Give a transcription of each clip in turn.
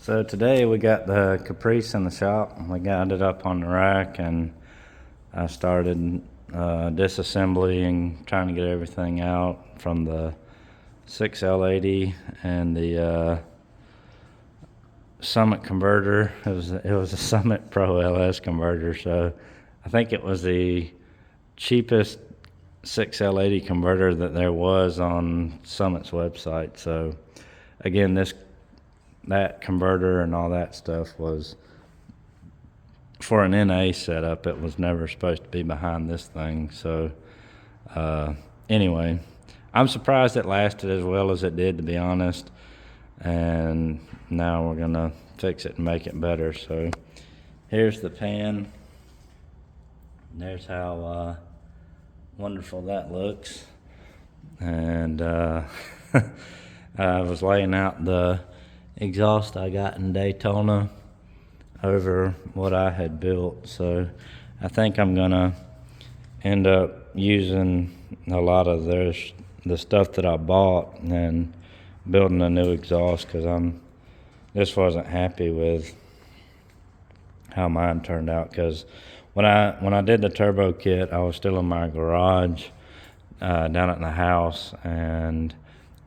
So today we got the Caprice in the shop. We got it up on the rack, and I started disassembly and trying to get everything out from the 6L80 and the Summit converter. It was a Summit Pro LS converter, so I think it was the cheapest 6L80 converter that there was on Summit's website. So again, that converter and all that stuff was for an NA setup. It was never supposed to be behind this thing. So anyway, I'm surprised it lasted as well as it did, to be honest. And now we're gonna fix it and make it better. So here's the pan. There's how wonderful that looks. And I was laying out the exhaust I got in Daytona over what I had built. So I think I'm gonna end up using a lot of the stuff that I bought and building a new exhaust, because just wasn't happy with how mine turned out. Because when I did the turbo kit, I was still in my garage down at the house, and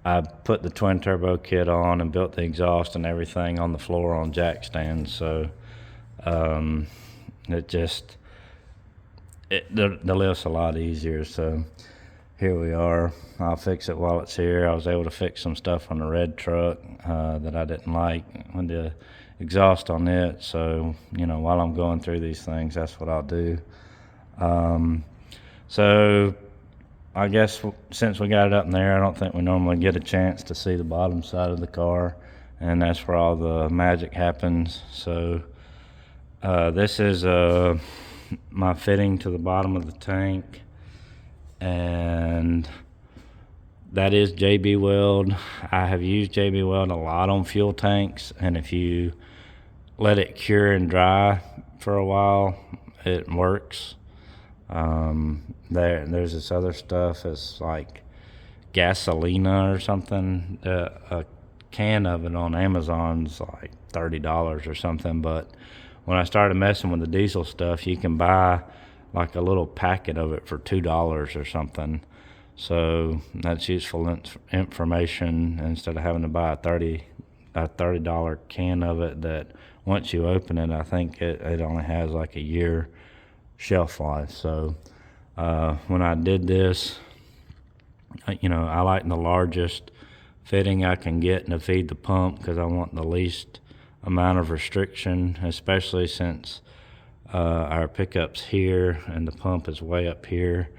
I put the twin turbo kit on and built the exhaust and everything on the floor on jack stands. So the lift's a lot easier. So here we are. I'll fix it while it's here. I was able to fix some stuff on the red truck that I didn't like with the exhaust on it. So, while I'm going through these things, that's what I'll do. So I guess since we got it up in there, I don't think we normally get a chance to see the bottom side of the car, and that's where all the magic happens. So this is my fitting to the bottom of the tank, and that is JB Weld. I have used JB Weld a lot on fuel tanks, and if you let it cure and dry for a while, it works. There's this other stuff. It's like Gasolina or something. A can of it on Amazon's like $30 or something. But when I started messing with the diesel stuff, you can buy like a little packet of it for $2 or something. So that's useful information, instead of having to buy a $30 can of it that once you open it, I think it only has like a year shelf life. So when I did this, I like the largest fitting I can get to feed the pump, because I want the least amount of restriction, especially since our pickup's here and the pump is way up here.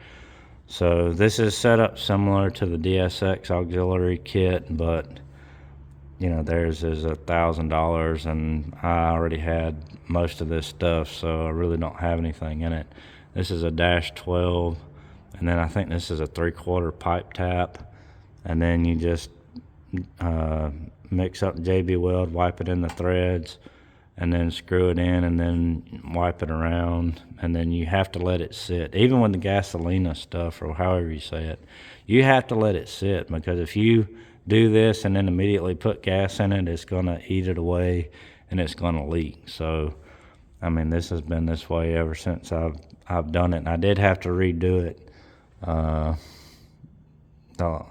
So this is set up similar to the DSX auxiliary kit, but theirs is $1,000, and I already had most of this stuff, so I really don't have anything in it. This is a -12, and then I think this is a 3/4 pipe tap, and then you just mix up JB Weld, wipe it in the threads, and then screw it in, and then wipe it around, and then you have to let it sit. Even with the Gasolina stuff, or however you say it, you have to let it sit, because if you do this and then immediately put gas in it, it's going to eat it away and it's going to leak. So this has been this way ever since I've done it. And I did have to redo it the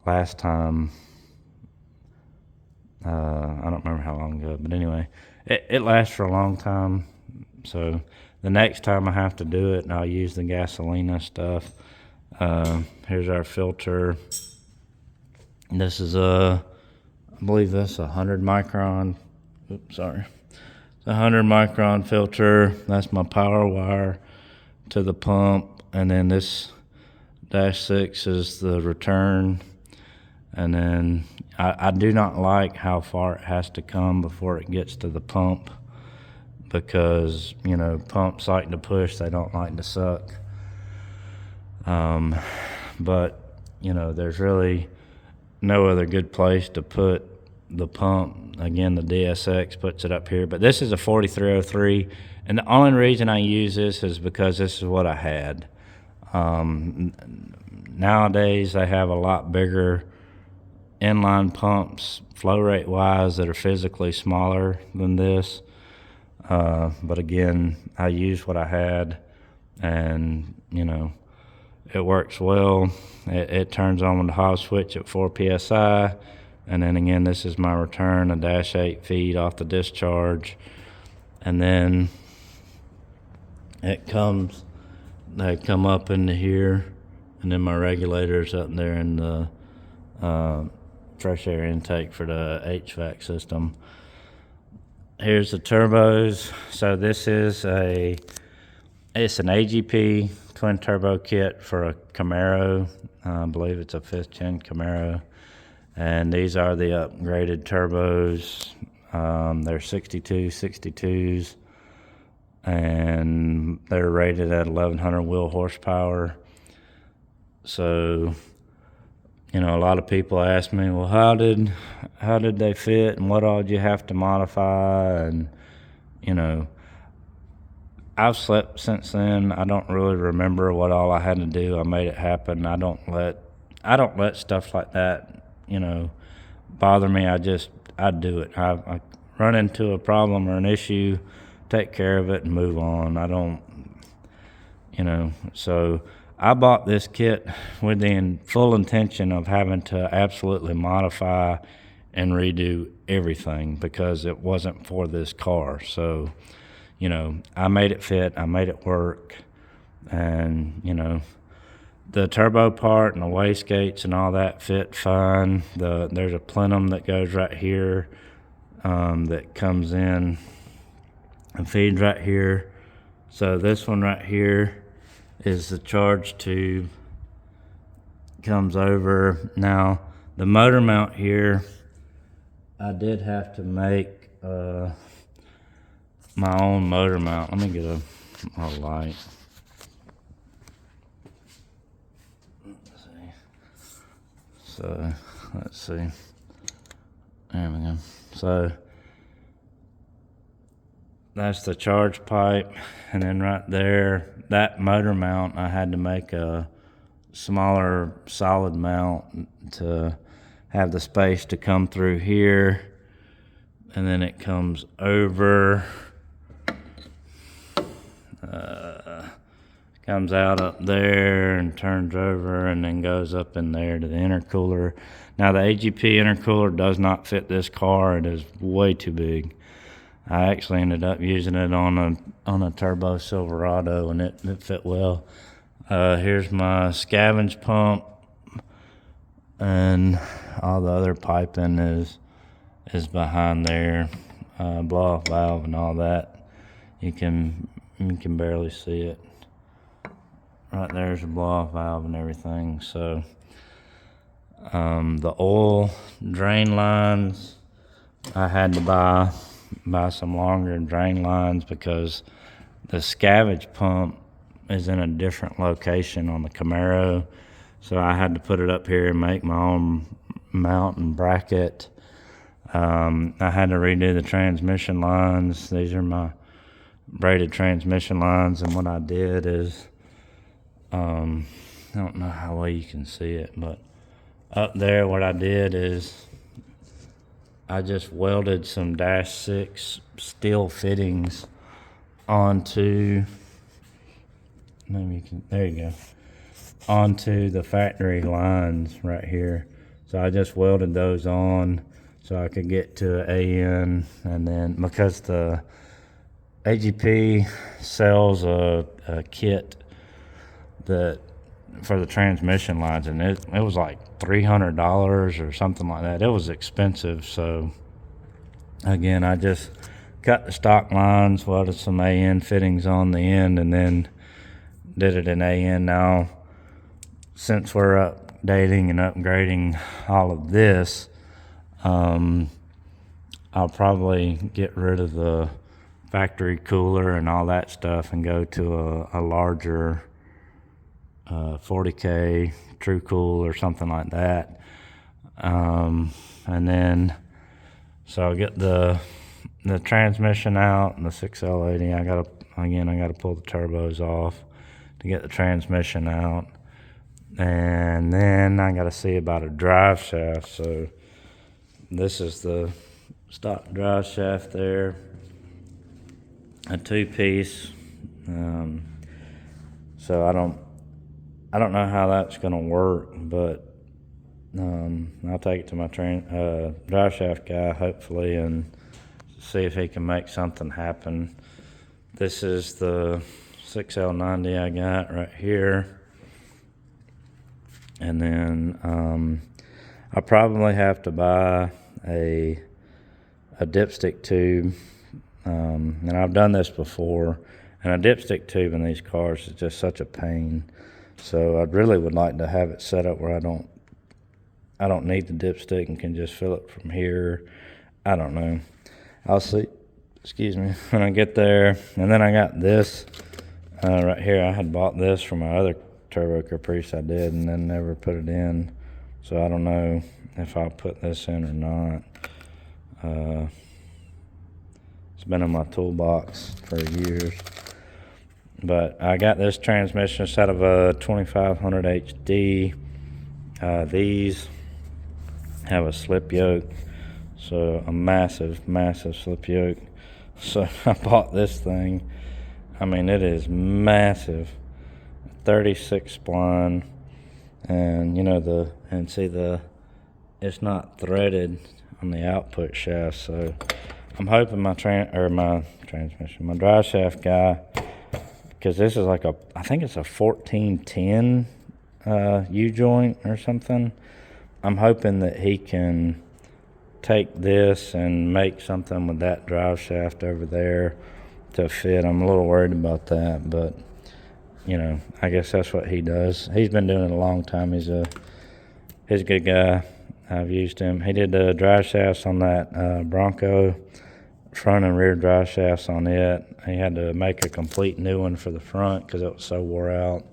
last time. I don't remember how long ago, but anyway, it lasts for a long time. So the next time I have to do it, I'll use the Gasolina stuff. Here's our filter. This is I believe that's 100 micron. Oops, sorry. It's a 100 micron filter. That's my power wire to the pump, and then this -6 is the return. And then I do not like how far it has to come before it gets to the pump, because pumps like to push, they don't like to suck. But there's really no other good place to put the pump. Again, the DSX puts it up here, but this is a 4303, and the only reason I use this is because this is what I had. Nowadays they have a lot bigger inline pumps flow rate wise that are physically smaller than this. But again, I used what I had, and it works well. It turns on with the hot switch at 4 psi, and then again, this is my return, a -8 feed off the discharge, and then they come up into here, and then my regulator's up there in the fresh air intake for the HVAC system. Here's the turbos. So this is it's an AGP twin turbo kit for a Camaro. I believe it's a 5th gen Camaro. And these are the upgraded turbos. They're 62s, and they're rated at 1100 wheel horsepower. So, a lot of people ask me, well, how did they fit, and what all did you have to modify? And I've slept since then. I don't really remember what all I had to do. I made it happen. I don't let stuff like that bother me. I do it. I run into a problem or an issue, take care of it, and move on. I don't, so I bought this kit with the full intention of having to absolutely modify and redo everything because it wasn't for this car. So, I made it fit, I made it work, and, the turbo part and the wastegates and all that fit fine. There's a plenum that goes right here that comes in and feeds right here. So this one right here is the charge tube. Comes over. Now the motor mount here, I did have to make my own motor mount. Let me get a light. So let's see. There we go. So that's the charge pipe, and then right there, that motor mount, I had to make a smaller solid mount to have the space to come through here, and then it comes over, comes out up there and turns over and then goes up in there to the intercooler. Now the AGP intercooler does not fit this car. It is way too big. I actually ended up using it on a turbo Silverado, and it fit well. Here's my scavenge pump, and all the other piping is behind there. Blow off valve and all that. You can barely see it. Right there's a blow-off valve and everything. So the oil drain lines, I had to buy some longer drain lines because the scavenge pump is in a different location on the Camaro. So I had to put it up here and make my own mount and bracket. I had to redo the transmission lines. These are my braided transmission lines, and what I did is I don't know how well you can see it, but up there what I did is I just welded some -6 steel fittings onto, maybe you can, there you go, onto the factory lines right here. So I just welded those on so I could get to AN, and then because the AGP sells a kit that for the transmission lines, and it was like $300 or something like that. It was expensive. So again, I just cut the stock lines, welded some AN fittings on the end, and then did it in AN. Now, since we're updating and upgrading all of this, I'll probably get rid of the factory cooler and all that stuff and go to a larger 40K True Cool or something like that. And then, so I'll get the transmission out and the 6L80. I gotta pull the turbos off to get the transmission out. And then I got to see about a drive shaft. So this is the stock drive shaft there, a 2-piece. So I don't know how that's going to work, but I'll take it to my drive shaft guy, hopefully, and see if he can make something happen. This is the 6L90 I got right here. And then I probably have to buy a dipstick tube. And I've done this before. And a dipstick tube in these cars is just such a pain. So I really would like to have it set up where I don't need the dipstick and can just fill it from here. I don't know. I'll see. Excuse me. When I get there. And then I got this right here. I had bought this from my other turbo Caprice I did and then never put it in. So I don't know if I'll put this in or not. It's been in my toolbox for years. But I got this transmission set of a 2500 HD. These have a slip yoke, so a massive slip yoke. So I bought this thing. I mean, it is massive, 36 spline, and it's not threaded on the output shaft. So I'm hoping my drive shaft guy, because this is like I think it's a 1410 U-joint or something. I'm hoping that he can take this and make something with that drive shaft over there to fit. I'm a little worried about that, but I guess that's what he does. He's been doing it a long time. He's a good guy. I've used him. He did the drive shafts on that Bronco, front and rear drive shafts on it. He had to make a complete new one for the front because it was so wore out.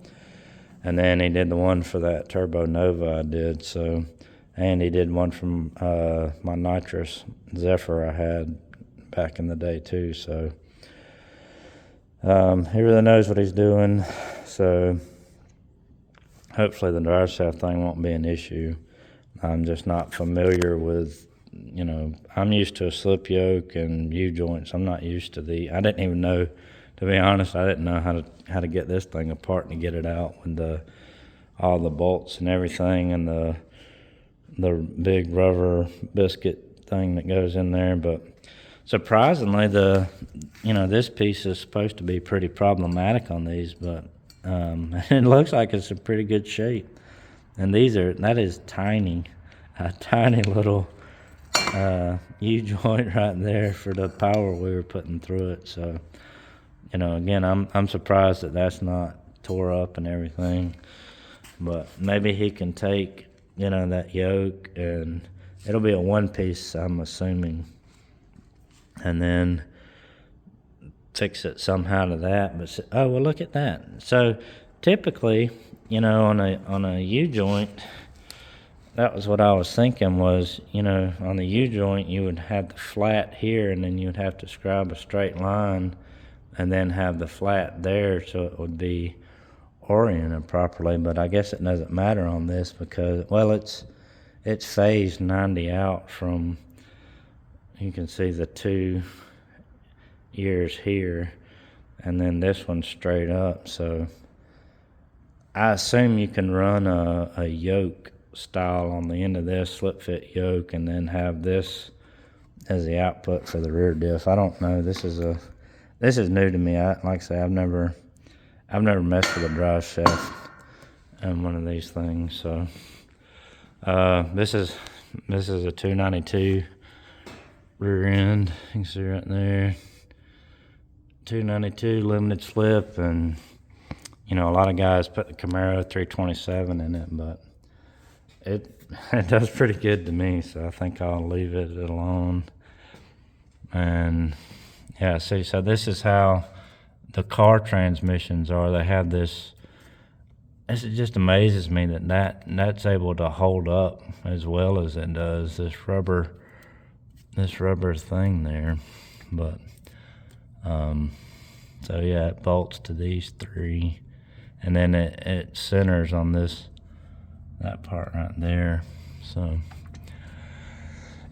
And then he did the one for that Turbo Nova I did. So, and he did one from my nitrous Zephyr I had back in the day too. So he really knows what he's doing. So hopefully the drive shaft thing won't be an issue. I'm just not familiar with, I'm used to a slip yoke and U-joints. I'm not used to I didn't even know, to be honest, I didn't know how to get this thing apart and get it out with all the bolts and everything and the big rubber biscuit thing that goes in there. But surprisingly, this piece is supposed to be pretty problematic on these, but it looks like it's in pretty good shape. And that is tiny, a tiny little U-joint right there for the power we were putting through it. So, again, I'm surprised that that's not tore up and everything. But maybe he can take, that yoke, and it'll be a one-piece, I'm assuming, and then fix it somehow to that. But oh, well, look at that. So typically, on a U-joint, that was what I was thinking was, on the U-joint, you would have the flat here, and then you would have to scribe a straight line and then have the flat there so it would be oriented properly. But I guess it doesn't matter on this because, well, it's phased 90 out from, you can see the 2 ears here, and then this one's straight up. So I assume you can run a yoke style on the end of this, slip fit yoke, and then have this as the output for the rear diff. I don't know. This is new to me. Like I say, I've never messed with a drive shaft in one of these things. So this is a 292 rear end. You can see right there, 292 limited slip, and a lot of guys put the Camaro 327 in it, but it does pretty good to me, so I think I'll leave it alone. And yeah, see, so this is how the car transmissions are. They have this. It just amazes me that's able to hold up as well as it does this rubber thing there. But so yeah, it bolts to these 3, and then it centers on this that part right there. So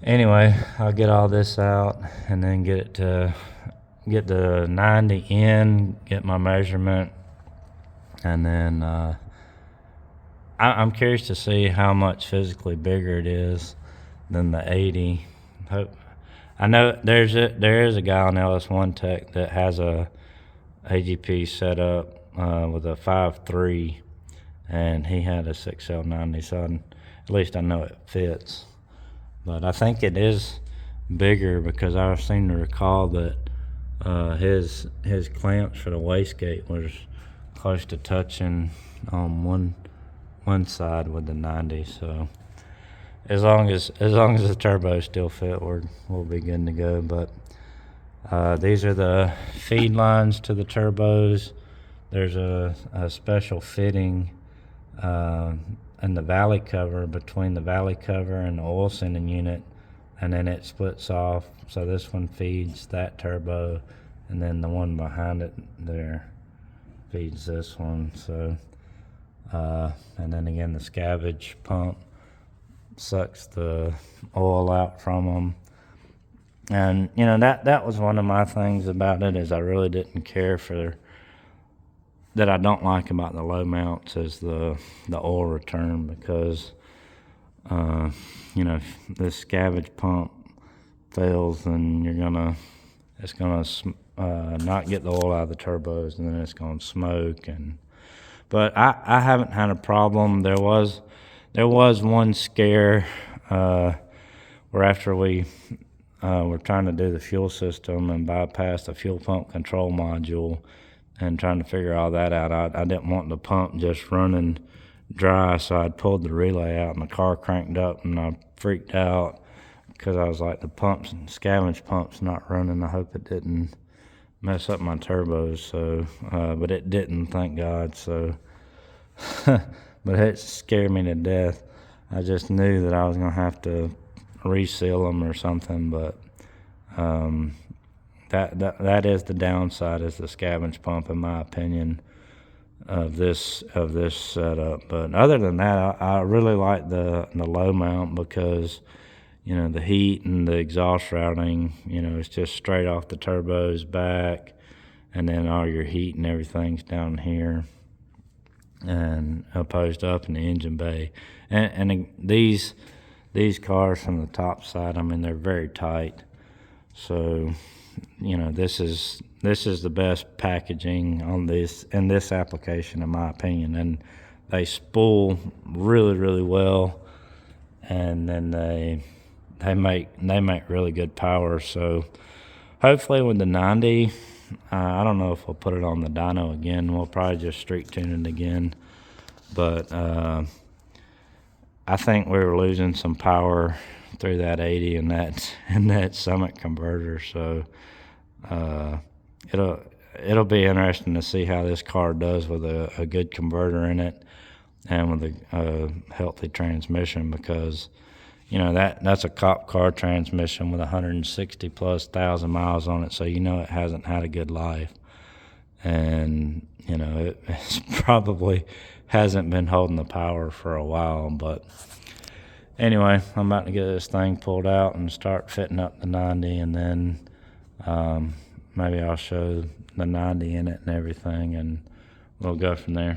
anyway, I'll get all this out and then get the 90 in, get my measurement, and then I'm curious to see how much physically bigger it is than the 80. I know there is a guy on LS1 Tech that has a AGP set up with a 5.3, and he had a 6L90, so at least I know it fits. But I think it is bigger because I seem to recall that his clamps for the wastegate was close to touching on one side with the 90. So as long as the turbos still fit, we'll be good to go. But these are the feed lines to the turbos. There's a special fitting in the valley cover, between the valley cover and the oil sending unit, and then it splits off. So this one feeds that turbo, and then the one behind it there feeds this one. So and then again, the scavenge pump sucks the oil out from them. And you know, that was one of my things about it, is I really didn't care for that. I don't like about the low mounts is the oil return, because you know, if the scavenge pump fails, then it's gonna not get the oil out of the turbos, and then it's gonna smoke. But I haven't had a problem. There was one scare where after we were trying to do the fuel system and bypass the fuel pump control module and trying to figure all that out, I didn't want the pump just running dry, so I'd pulled the relay out and the car cranked up, and I freaked out because I was like, the scavenge pump's not running. I hope it didn't mess up my turbos. So but it didn't, thank God. So but it scared me to death. I just knew that I was gonna have to reseal them or something. But that is the downside, is the scavenge pump, in my opinion, of this setup. But other than that, I really like the low mount, because you know, the heat and the exhaust routing, you know, it's just straight off the turbos back, and then all your heat and everything's down here and opposed up in the engine bay. And these cars from the top side, I mean, they're very tight. So, you know, this is the best packaging on in this application, in my opinion. And they spool really, really well, and then they make really good power. So hopefully with the 90, I don't know if we'll put it on the dyno again. We'll probably just street tune it again. But I think we were losing some power through that 80 and that Summit converter. So it'll be interesting to see how this car does with a good converter in it and with a healthy transmission, because you know, that's a cop car transmission with 160,000+ miles on it, so you know it hasn't had a good life. And you know, it probably hasn't been holding the power for a while. But anyway, I'm about to get this thing pulled out and start fitting up the 90, and then maybe I'll show the 90 in it and everything, and we'll go from there.